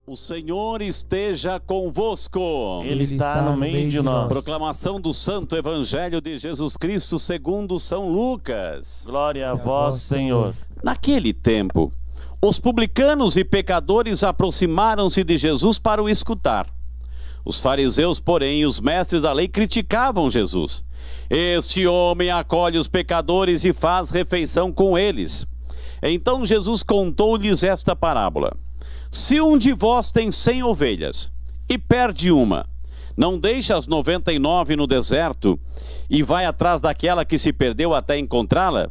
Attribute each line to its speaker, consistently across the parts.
Speaker 1: O Senhor esteja convosco.
Speaker 2: Ele está no meio de nós.
Speaker 1: Proclamação do Santo Evangelho de Jesus Cristo segundo São Lucas.
Speaker 2: Glória a vós, Senhor.
Speaker 1: Naquele tempo, os publicanos e pecadores aproximaram-se de Jesus para o escutar. Os fariseus, porém, e os mestres da lei criticavam Jesus. Este homem acolhe os pecadores e faz refeição com eles. Então Jesus contou-lhes esta parábola. Se um de vós tem 100 ovelhas e perde uma, não deixa as 99 no deserto e vai atrás daquela que se perdeu até encontrá-la?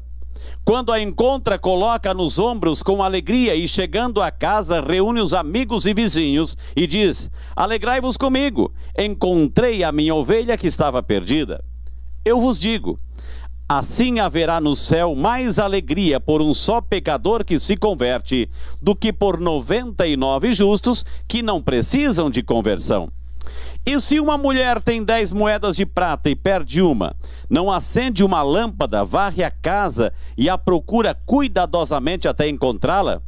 Speaker 1: Quando a encontra, coloca nos ombros com alegria e, chegando a casa, reúne os amigos e vizinhos e diz: alegrai-vos comigo, encontrei a minha ovelha que estava perdida. Eu vos digo, assim haverá no céu mais alegria por um só pecador que se converte do que por 99 justos que não precisam de conversão. E se uma mulher tem 10 moedas de prata e perde uma, não acende uma lâmpada, varre a casa e a procura cuidadosamente até encontrá-la?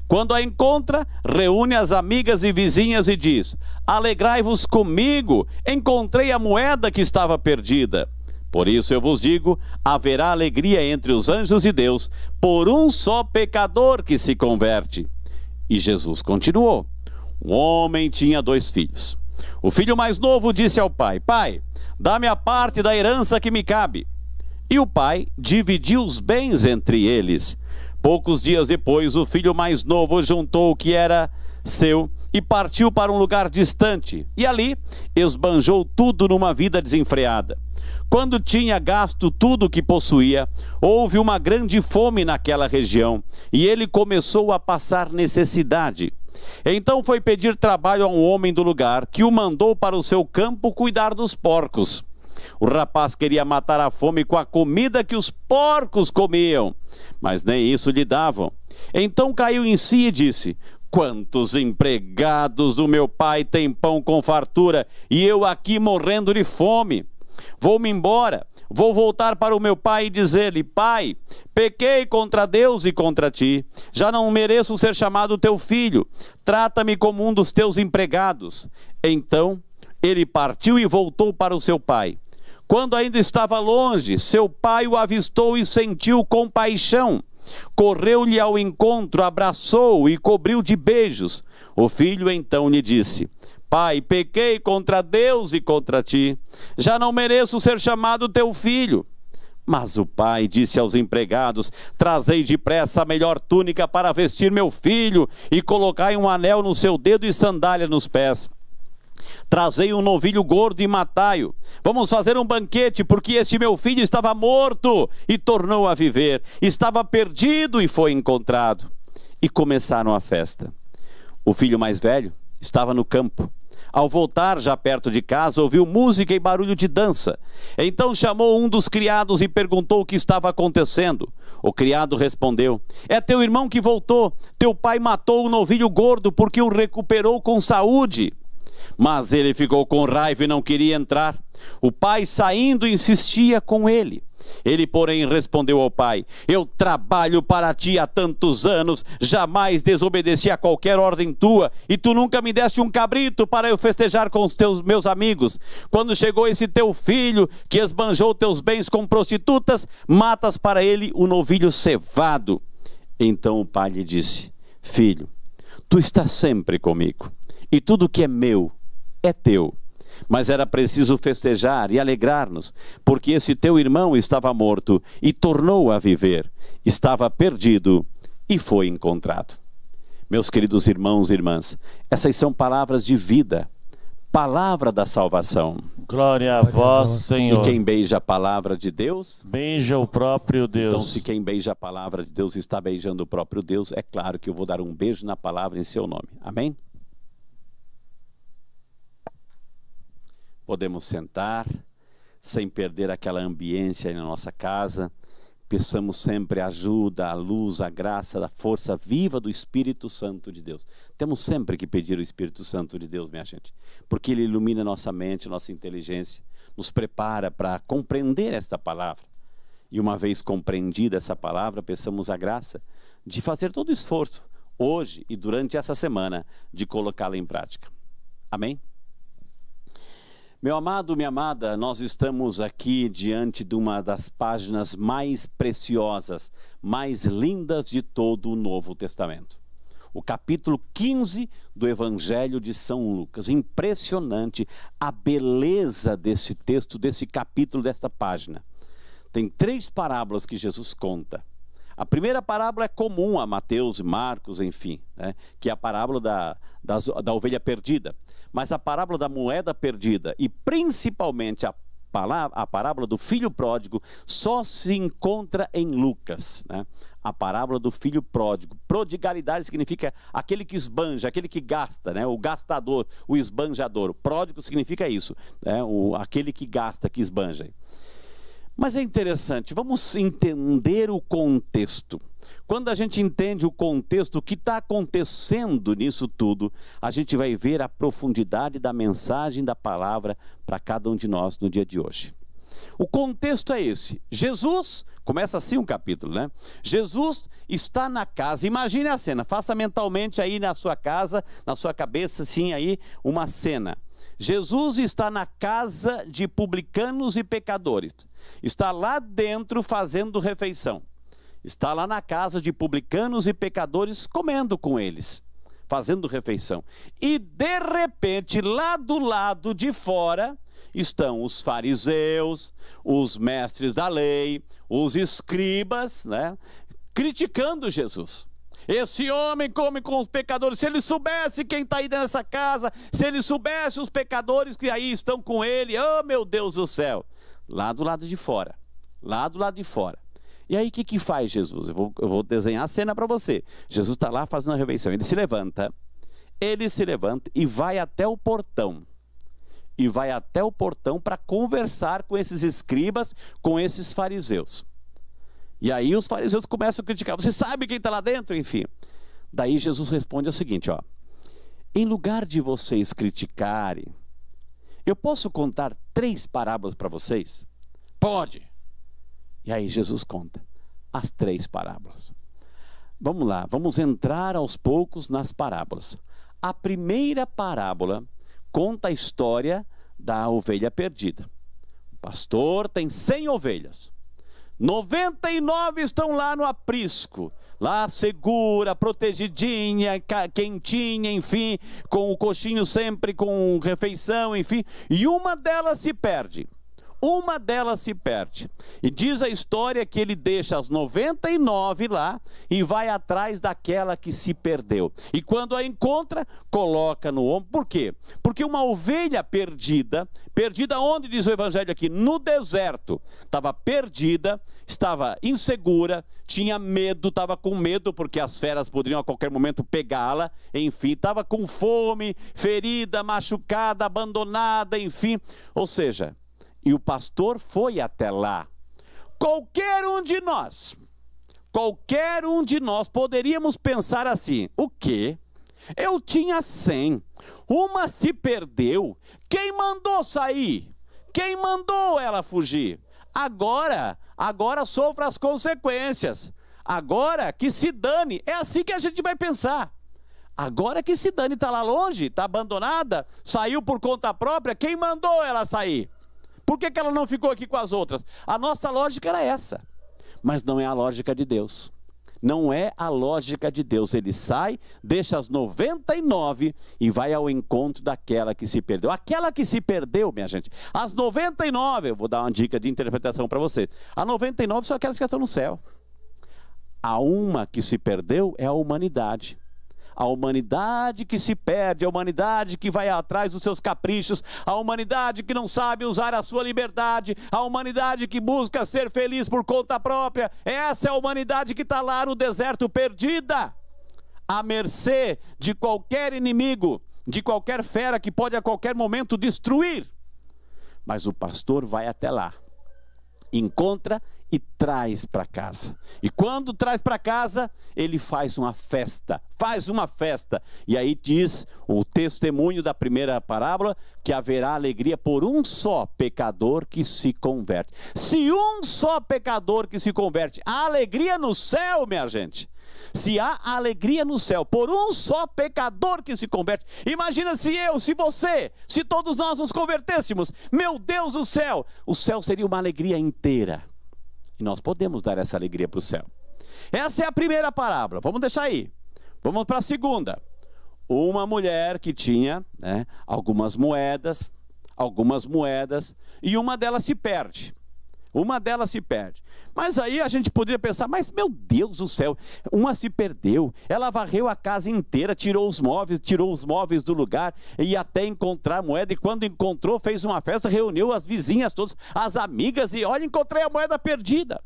Speaker 1: Quando a encontra, reúne as amigas e vizinhas e diz: alegrai-vos comigo, encontrei a moeda que estava perdida. Por isso eu vos digo, haverá alegria entre os anjos de Deus por um só pecador que se converte. E Jesus continuou. Um homem tinha 2 filhos. O filho mais novo disse ao pai: pai, dá-me a parte da herança que me cabe. E o pai dividiu os bens entre eles. Poucos dias depois, o filho mais novo juntou o que era seu e partiu para um lugar distante. E ali esbanjou tudo numa vida desenfreada. Quando tinha gasto tudo o que possuía, houve uma grande fome naquela região e ele começou a passar necessidade. Então foi pedir trabalho a um homem do lugar, que o mandou para o seu campo cuidar dos porcos. O rapaz queria matar a fome com a comida que os porcos comiam, mas nem isso lhe davam. Então caiu em si e disse: quantos empregados do meu pai têm pão com fartura e eu aqui morrendo de fome? Vou-me embora, vou voltar para o meu pai e dizer-lhe: pai, pequei contra Deus e contra ti, já não mereço ser chamado teu filho, trata-me como um dos teus empregados. Então ele partiu e voltou para o seu pai. Quando ainda estava longe, seu pai o avistou e sentiu compaixão. Correu-lhe ao encontro, abraçou-o e cobriu de beijos. O filho então lhe disse: pai, pequei contra Deus e contra ti, já não mereço ser chamado teu filho. Mas o pai disse aos empregados: trazei depressa a melhor túnica para vestir meu filho e colocai um anel no seu dedo e sandália nos pés. Trazei um novilho gordo e matai-o. Vamos fazer um banquete, porque este meu filho estava morto e tornou a viver, estava perdido e foi encontrado. E começaram a festa. O filho mais velho estava no campo. Ao voltar, já perto de casa, ouviu música e barulho de dança. Então chamou um dos criados e perguntou o que estava acontecendo. O criado respondeu: é teu irmão que voltou. Teu pai matou o novilho gordo porque o recuperou com saúde. Mas ele ficou com raiva e não queria entrar. O pai, saindo, insistia com ele. Ele, porém, respondeu ao pai: eu trabalho para ti há tantos anos, jamais desobedeci a qualquer ordem tua, e tu nunca me deste um cabrito para eu festejar com os meus amigos. Quando chegou esse teu filho, que esbanjou teus bens com prostitutas, matas para ele o novilho cevado. Então o pai lhe disse: filho, tu estás sempre comigo, e tudo que é meu é teu. Mas era preciso festejar e alegrar-nos, porque esse teu irmão estava morto e tornou a viver, estava perdido e foi encontrado. Meus queridos irmãos e irmãs, essas são palavras de vida, palavra da salvação.
Speaker 2: Glória a vós, Senhor.
Speaker 1: E quem beija a palavra de Deus,
Speaker 2: beija o próprio Deus.
Speaker 1: Então, se quem beija a palavra de Deus está beijando o próprio Deus, é claro que eu vou dar um beijo na palavra em seu nome. Amém? Podemos sentar, sem perder aquela ambiência na nossa casa. Peçamos sempre a ajuda, a luz, a graça, a força viva do Espírito Santo de Deus. Temos sempre que pedir o Espírito Santo de Deus, minha gente, porque ele ilumina nossa mente, nossa inteligência, nos prepara para compreender esta palavra. E uma vez compreendida essa palavra, peçamos a graça de fazer todo o esforço, hoje e durante essa semana de colocá-la em prática. Amém? Meu amado, minha amada, nós estamos aqui diante de uma das páginas mais preciosas, mais lindas de todo o Novo Testamento. O capítulo 15 do Evangelho de São Lucas. Impressionante a beleza desse texto, desse capítulo, desta página. Tem 3 parábolas que Jesus conta. A primeira parábola é comum a Mateus e Marcos, enfim, né, que é a parábola da ovelha perdida. Mas a parábola da moeda perdida e principalmente a parábola do filho pródigo só se encontra em Lucas, né? A parábola do filho pródigo. Prodigalidade significa aquele que esbanja, aquele que gasta, né? O gastador, o esbanjador. O pródigo significa isso, né? Aquele que gasta, que esbanja. Mas é interessante, vamos entender o contexto. Quando a gente entende o contexto, o que está acontecendo nisso tudo, a gente vai ver a profundidade da mensagem da palavra para cada um de nós no dia de hoje. O contexto é esse. Jesus, começa assim um capítulo, né? Jesus está na casa, imagine a cena, faça mentalmente aí na sua casa, na sua cabeça, assim, aí, uma cena. Jesus está na casa de publicanos e pecadores. Está lá dentro fazendo refeição. Está lá na casa de publicanos e pecadores comendo com eles, fazendo refeição. E de repente, lá do lado de fora, estão os fariseus, os mestres da lei, os escribas, né, criticando Jesus. Esse homem come com os pecadores. Se ele soubesse quem está aí nessa casa, se ele soubesse os pecadores que aí estão com ele, oh meu Deus do céu, lá do lado de fora, lá do lado de fora. E aí o que faz Jesus? Eu vou desenhar a cena para você. Jesus está lá fazendo a refeição, ele se levanta e vai até o portão. E vai até o portão para conversar com esses escribas, com esses fariseus. E aí os fariseus começam a criticar. Você sabe quem está lá dentro? Enfim. Daí Jesus responde o seguinte, ó. Em lugar de vocês criticarem, eu posso contar 3 parábolas para vocês? Pode. E aí Jesus conta as 3 parábolas. Vamos lá, vamos entrar aos poucos nas parábolas. A primeira parábola conta a história da ovelha perdida. O pastor tem 100 ovelhas. 99 estão lá no aprisco, lá segura, protegidinha, quentinha, enfim, com o coxinho sempre com refeição, enfim, e uma delas se perde. Uma delas se perde. E diz a história que ele deixa as 99 lá e vai atrás daquela que se perdeu. E quando a encontra, coloca no ombro. Por quê? Porque uma ovelha perdida, perdida onde diz o evangelho aqui? No deserto. Estava perdida, estava insegura, tinha medo, estava com medo porque as feras poderiam a qualquer momento pegá-la. Enfim, estava com fome, ferida, machucada, abandonada, enfim. Ou seja, e o pastor foi até lá. Qualquer um de nós poderíamos pensar assim, o quê? Eu tinha 100, uma se perdeu, quem mandou sair? Quem mandou ela fugir? Agora sofra as consequências, agora que se dane, é assim que a gente vai pensar. Agora que se dane, está lá longe, está abandonada, saiu por conta própria, quem mandou ela sair? Por que ela não ficou aqui com as outras? A nossa lógica era essa. Mas não é a lógica de Deus. Não é a lógica de Deus. Ele sai, deixa as 99 e vai ao encontro daquela que se perdeu. Aquela que se perdeu, minha gente. As 99, eu vou dar uma dica de interpretação para você. As 99 são aquelas que estão no céu. A uma que se perdeu é a humanidade. A humanidade que se perde, a humanidade que vai atrás dos seus caprichos, a humanidade que não sabe usar a sua liberdade, a humanidade que busca ser feliz por conta própria. Essa é a humanidade que está lá no deserto perdida, à mercê de qualquer inimigo, de qualquer fera que pode a qualquer momento destruir. Mas o pastor vai até lá, encontra e traz para casa. E quando traz para casa, ele faz uma festa. E aí diz o testemunho da primeira parábola, que haverá alegria por um só pecador que se converte. Se um só pecador que se converte, a alegria no céu, minha gente. Se há alegria no céu por um só pecador que se converte, imagina se eu, se você, se todos nós nos convertêssemos, meu Deus do céu, o céu seria uma alegria inteira. E nós podemos dar essa alegria para o céu. Essa é a primeira parábola, vamos deixar aí. Vamos para a segunda. Uma mulher que tinha, né, algumas moedas, e uma delas se perde. Mas aí a gente poderia pensar, mas meu Deus do céu, uma se perdeu, ela varreu a casa inteira, tirou os móveis do lugar, e até encontrar a moeda, e quando encontrou, fez uma festa, reuniu as vizinhas todas, as amigas, e olha, encontrei a moeda perdida.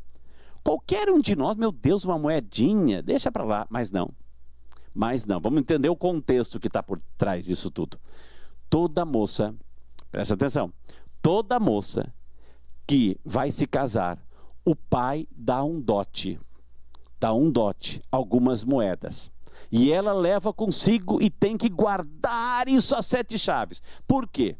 Speaker 1: Qualquer um de nós, meu Deus, uma moedinha, deixa para lá, mas não, vamos entender o contexto que está por trás disso tudo. Toda moça, presta atenção, toda moça que vai se casar, o pai dá um dote, algumas moedas. E ela leva consigo e tem que guardar isso a 7 chaves. Por quê?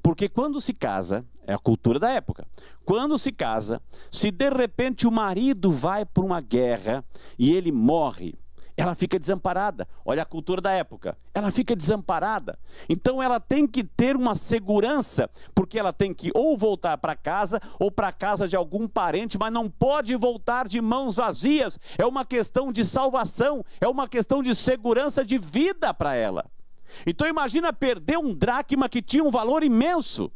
Speaker 1: Porque quando se casa, é a cultura da época, quando se casa, se de repente o marido vai para uma guerra e ele morre, ela fica desamparada. Olha a cultura da época, ela fica desamparada. Então ela tem que ter uma segurança, porque ela tem que ou voltar para casa, ou para a casa de algum parente, mas não pode voltar de mãos vazias. É uma questão de salvação, é uma questão de segurança de vida para ela. Então imagina perder um dracma que tinha um valor imenso.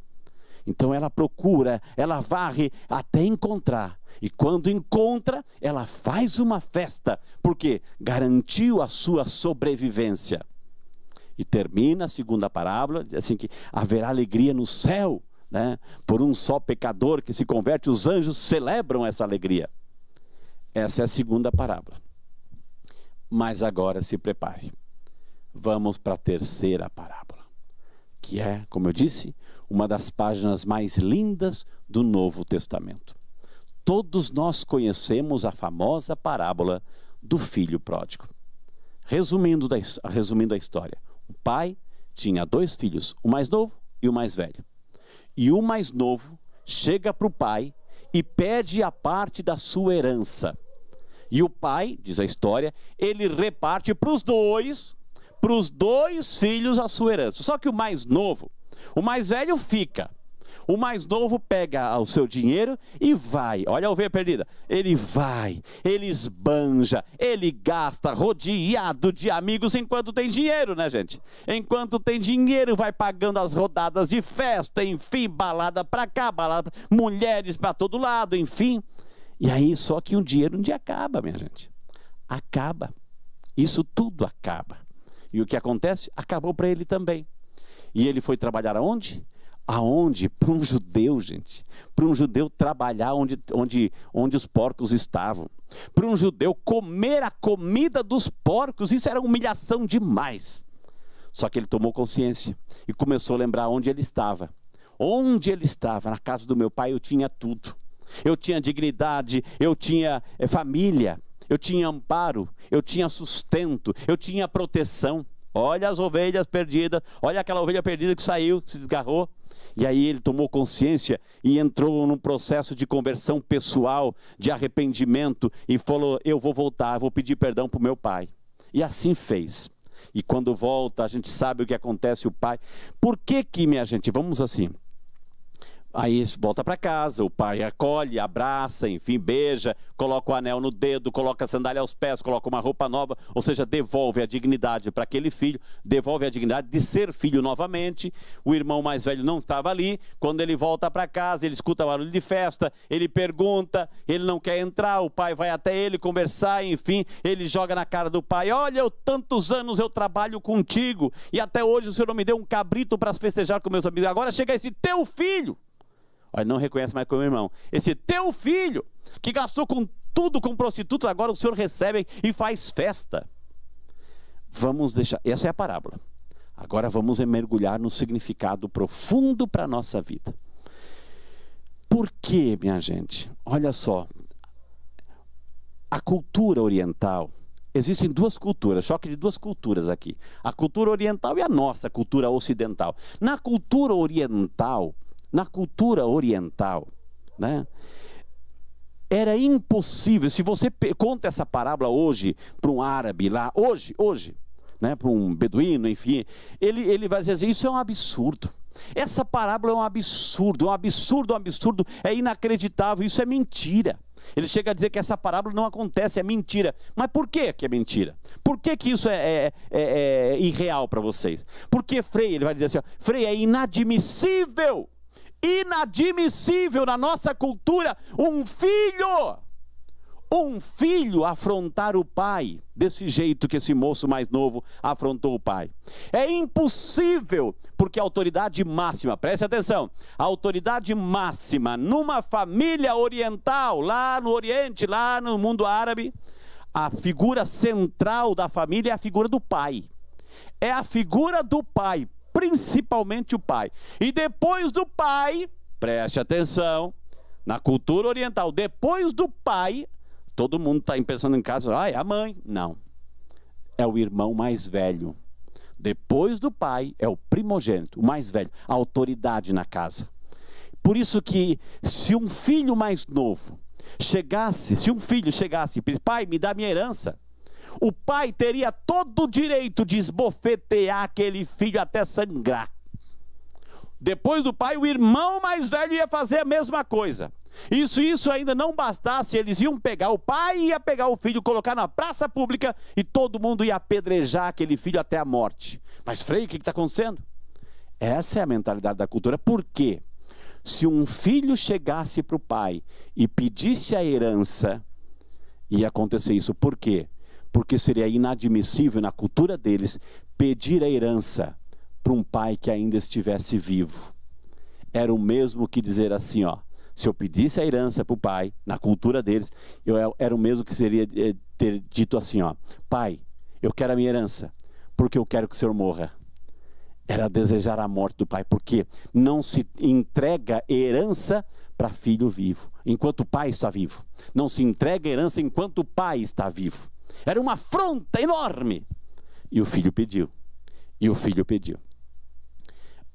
Speaker 1: Então ela procura, ela varre até encontrar. E quando encontra, ela faz uma festa, porque garantiu a sua sobrevivência. E termina a segunda parábola, assim que haverá alegria no céu, né? Por um só pecador que se converte, os anjos celebram essa alegria. Essa é a segunda parábola. Mas agora se prepare. Vamos para a terceira parábola, que é, como eu disse, uma das páginas mais lindas do Novo Testamento. Todos nós conhecemos a famosa parábola do filho pródigo. Resumindo a história, o pai tinha 2 filhos, o mais novo e o mais velho. E o mais novo chega para o pai e pede a parte da sua herança. E o pai, diz a história, ele reparte para os dois filhos a sua herança. Só que o mais velho fica. O mais novo pega o seu dinheiro e vai. Olha a ovelha perdida. Ele vai, ele esbanja, ele gasta rodeado de amigos enquanto tem dinheiro, né, gente? Enquanto tem dinheiro, vai pagando as rodadas de festa, enfim, balada pra cá, balada, mulheres pra todo lado, enfim. E aí, só que um dinheiro um dia acaba, minha gente. Acaba. Isso tudo acaba. E o que acontece? Acabou para ele também. E ele foi trabalhar aonde? Aonde? Para um judeu, gente. Para um judeu trabalhar onde os porcos estavam. Para um judeu comer a comida dos porcos, isso era humilhação demais. Só que ele tomou consciência e começou a lembrar onde ele estava. Onde ele estava, na casa do meu pai, eu tinha tudo. Eu tinha dignidade, eu tinha família, eu tinha amparo, eu tinha sustento, eu tinha proteção. Olha as ovelhas perdidas, olha aquela ovelha perdida que saiu, se desgarrou. E aí ele tomou consciência e entrou num processo de conversão pessoal, de arrependimento, e falou, eu vou voltar, vou pedir perdão para o meu pai. E assim fez. E quando volta, a gente sabe o que acontece, o pai. Por que, minha gente, vamos assim... Aí volta para casa, o pai acolhe, abraça, enfim, beija, coloca o anel no dedo, coloca a sandália aos pés, coloca uma roupa nova, ou seja, devolve a dignidade para aquele filho, devolve a dignidade de ser filho novamente. O irmão mais velho não estava ali, quando ele volta para casa, ele escuta barulho de festa, ele pergunta, ele não quer entrar, o pai vai até ele conversar, enfim, ele joga na cara do pai, olha, tantos anos eu trabalho contigo, e até hoje o senhor não me deu um cabrito para festejar com meus amigos, agora chega esse teu filho. Olha, não reconhece mais como irmão. Esse teu filho, que gastou com tudo com prostitutas, agora o senhor recebe e faz festa. Vamos deixar, essa é a parábola. Agora vamos mergulhar no significado profundo para a nossa vida. Por quê, minha gente? Olha só. A cultura oriental, existem 2 culturas, choque de 2 culturas aqui. A cultura oriental e a nossa cultura ocidental. Na cultura oriental, né? Era impossível. Se você conta essa parábola hoje para um árabe lá, hoje, né, para um beduíno, enfim, ele vai dizer assim, isso é um absurdo. Essa parábola é um absurdo, é inacreditável, isso é mentira. Ele chega a dizer que essa parábola não acontece, é mentira. Mas por que é mentira? Por que isso é irreal para vocês? Porque Frei, ele vai dizer assim, ó, Frei, é inadmissível na nossa cultura um filho afrontar o pai desse jeito que esse moço mais novo afrontou o pai. É impossível, porque a autoridade máxima, preste atenção, a autoridade máxima numa família oriental, lá no Oriente, lá no mundo árabe, a figura central da família é a figura do pai. É a figura do pai, principalmente o pai. E depois do pai, preste atenção, na cultura oriental, depois do pai, todo mundo está pensando em casa, é a mãe. Não. É o irmão mais velho. Depois do pai, é o primogênito, o mais velho, a autoridade na casa. Por isso que, se um filho mais novo chegasse, pai, me dá minha herança, o pai teria todo o direito de esbofetear aquele filho até sangrar. Depois do pai, o irmão mais velho ia fazer a mesma coisa. Isso ainda não bastasse, eles iam pegar o pai, ia pegar o filho, colocar na praça pública e todo mundo ia apedrejar aquele filho até a morte. Mas Frei, o que está acontecendo? Essa é a mentalidade da cultura. Por quê? Se um filho chegasse para o pai e pedisse a herança, ia acontecer isso. Por quê? Porque seria inadmissível na cultura deles pedir a herança para um pai que ainda estivesse vivo. Era o mesmo que dizer assim, ó, se eu pedisse a herança para o pai, na cultura deles, era o mesmo que seria ter dito assim, ó, pai, eu quero a minha herança, porque eu quero que o senhor morra. Era desejar a morte do pai, porque não se entrega herança para filho vivo, enquanto o pai está vivo. Não se entrega herança enquanto o pai está vivo. Era uma afronta enorme. E o filho pediu.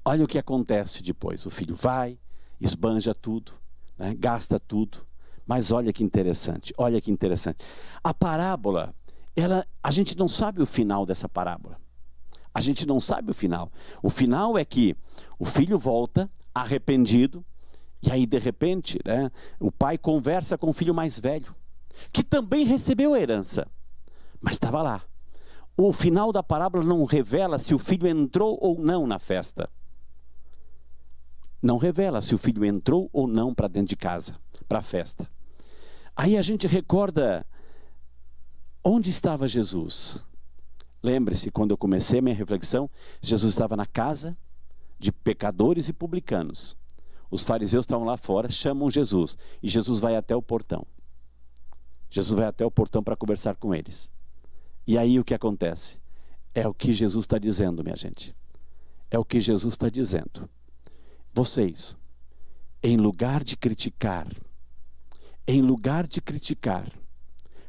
Speaker 1: Olha o que acontece depois. O filho vai, esbanja tudo, né, gasta tudo. Mas olha que interessante, A parábola, a gente não sabe o final dessa parábola. A gente não sabe o final. O final é que o filho volta arrependido, e aí de repente, né, o pai conversa com o filho mais velho, que também recebeu a herança, mas estava lá. O final da parábola não revela se o filho entrou ou não na festa. Não revela se o filho entrou ou não para dentro de casa, para a festa. Aí a gente recorda, onde estava Jesus? Lembre-se, quando eu comecei a minha reflexão, Jesus estava na casa de pecadores e publicanos. Os fariseus estavam lá fora, chamam Jesus, e Jesus vai até o portão. Jesus vai até o portão para conversar com eles. E aí o que acontece? É o que Jesus está dizendo, minha gente. É o que Jesus está dizendo. Vocês, em lugar de criticar,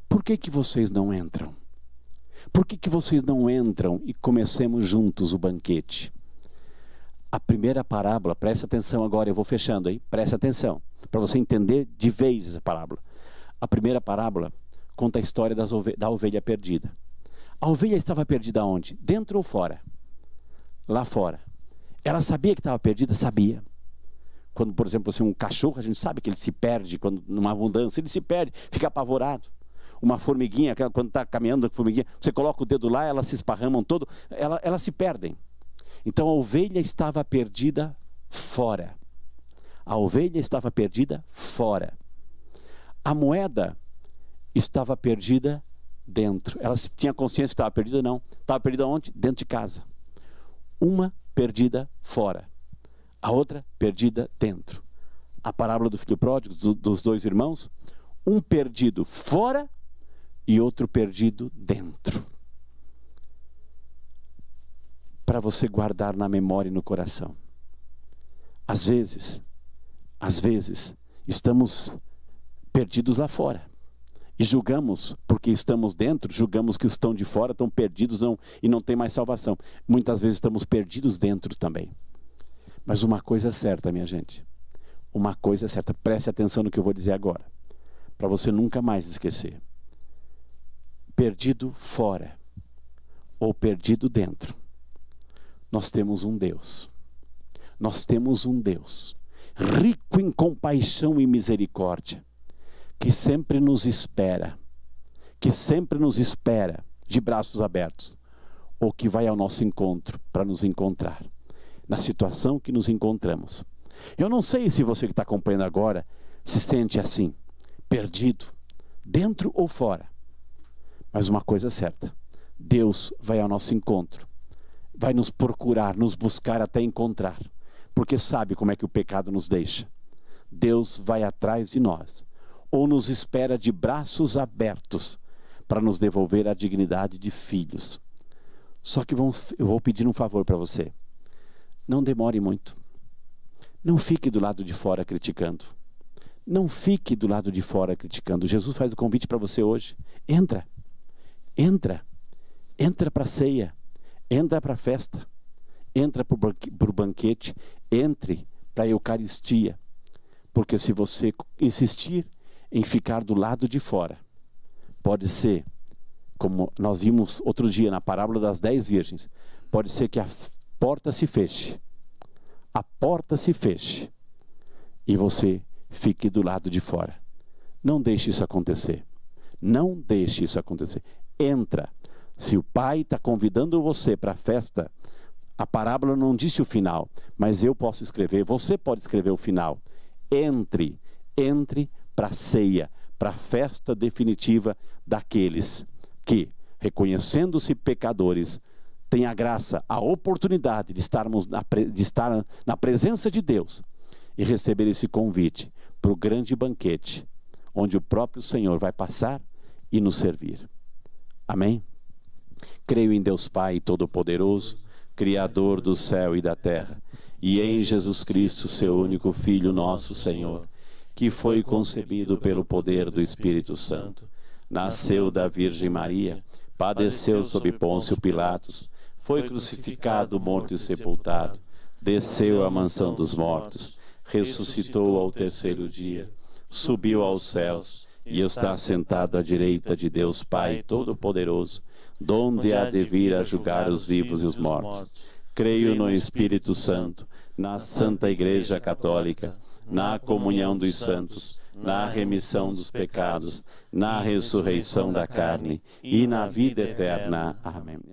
Speaker 1: por que vocês não entram? Por que vocês não entram e comecemos juntos o banquete? A primeira parábola, presta atenção agora, eu vou fechando aí, presta atenção, para você entender de vez essa parábola. A primeira parábola conta a história da ovelha perdida. A ovelha estava perdida onde? Dentro ou fora? Lá fora. Ela sabia que estava perdida? Sabia. Quando, por exemplo, assim, um cachorro, a gente sabe que ele se perde, quando numa mudança, ele se perde, fica apavorado. Uma formiguinha, quando está caminhando com formiguinha, você coloca o dedo lá, elas se esparramam todo, elas se perdem. Então a ovelha estava perdida fora. A ovelha estava perdida fora. A moeda estava perdida dentro. Ela tinha consciência que estava perdida? Não. Estava perdida onde? Dentro de casa. Uma perdida fora. A outra perdida dentro. A parábola do filho pródigo, dos dois irmãos, um perdido fora e outro perdido dentro. Para você guardar na memória e no coração. Às vezes, estamos perdidos lá fora. E julgamos, porque estamos dentro, julgamos que os que estão de fora estão perdidos e não tem mais salvação. Muitas vezes estamos perdidos dentro também. Mas uma coisa é certa, minha gente. Uma coisa é certa, preste atenção no que eu vou dizer agora. para você nunca mais esquecer. Perdido fora ou perdido dentro, nós temos um Deus. Nós temos um Deus rico em compaixão e misericórdia, que sempre nos espera, de braços abertos, ou que vai ao nosso encontro para nos encontrar, na situação que nos encontramos. Eu não sei se você que está acompanhando agora se sente assim, perdido, dentro ou fora. Mas uma coisa é certa, Deus vai ao nosso encontro, vai nos procurar, nos buscar até encontrar, porque sabe como é que o pecado nos deixa. Deus vai atrás de nós, ou nos espera de braços abertos, para nos devolver a dignidade de filhos. Só que eu vou pedir um favor para você. Não demore muito. Não fique do lado de fora criticando. Não fique do lado de fora criticando. Jesus faz o convite para você hoje. Entra para a ceia, entra para a festa, entra para o banquete, entre para a Eucaristia. Porque se você insistir em ficar do lado de fora, pode ser, como nós vimos outro dia na parábola das 10 virgens, pode ser que a porta se feche. A porta se feche e você fique do lado de fora. Não deixe isso acontecer. Não deixe isso acontecer. Entra. Se o Pai está convidando você para a festa, a parábola não disse o final, mas eu posso escrever, você pode escrever o final. Entre para a ceia, para a festa definitiva daqueles que, reconhecendo-se pecadores, têm a graça, a oportunidade de estar na presença de Deus e receber esse convite para o grande banquete, onde o próprio Senhor vai passar e nos servir. Amém? Creio em Deus Pai Todo-Poderoso, Criador do céu e da terra, e em Jesus Cristo, seu único Filho, nosso Senhor, que foi concebido pelo poder do Espírito Santo, nasceu da Virgem Maria, padeceu sob Pôncio Pilatos, foi crucificado, morto e sepultado, desceu à mansão dos mortos, ressuscitou ao terceiro dia, subiu aos céus e está sentado à direita de Deus Pai Todo-Poderoso, donde há de vir a julgar os vivos e os mortos. Creio no Espírito Santo, na Santa Igreja Católica, na comunhão dos santos, na remissão dos pecados, na ressurreição da carne e na vida eterna. Amém.